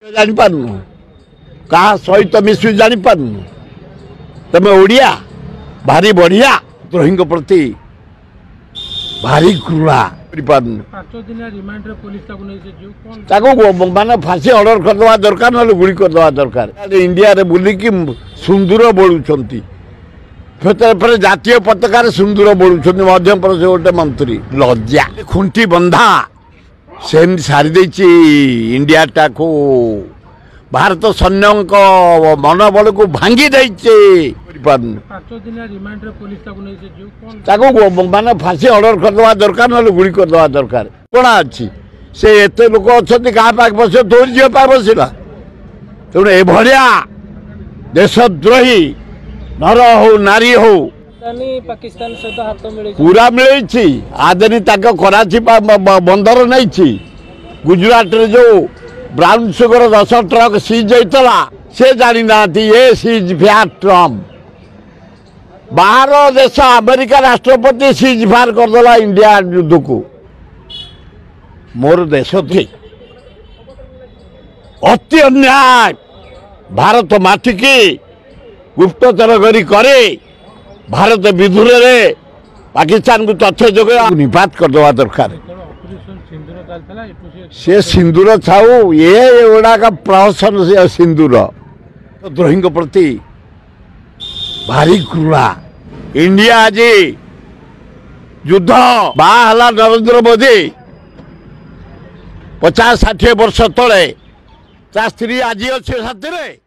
जापारू क्या सहित मिसु जापारू तमें ओडिया भारी बढ़िया द्रोही प्रति भारी क्रूरा माने फांसी ऑर्डर करदे दरकार ना गुड़ी करदे दरकार इंडिया रे बुलिकी सुंदर बोलुंट फिर जातीय पताकार सुंदर बोलुंट मध्य प्रदेश गोटे मंत्री लज्जा खुंटी बंधा सेम सारी इंडिया टाको भारत सैन्य मनोबल को भांगी माने फांसी ऑर्डर करदे दरकार ना गुड़ी करदे दरकार कौन अच्छी से एते लोक अच्छा क्या पाक बस तोर झील पाक बसला तेणु एभलिया देशद्रोही नर हो नारी हो पाकिस्तान सहित हाथ मिले पूरा मिले आदि कराची बंदर नहीं गुजरात रे जो ब्राउन सुगर 10 ट्रक सीज होता से जानी ना ये सीज फायर ट्रम्प बाहर देश अमेरिका राष्ट्रपति सीज फायर करदेला इंडिया युद्ध को मोर देश थी अति अन्याय भारत माटी की गुप्तचर करे भारत विधुर पाकिस्तान को तथ्य जोगे निपात करदे दरकार से सिंदूर छाऊ ये गुड़ा का प्रहसन से सिंदूर द्रोही प्रति भारी क्रूरा इंडिया आज युद्ध बाहला नरेंद्र मोदी 50-60 वर्ष तले स्त्री आज अच्छे साथी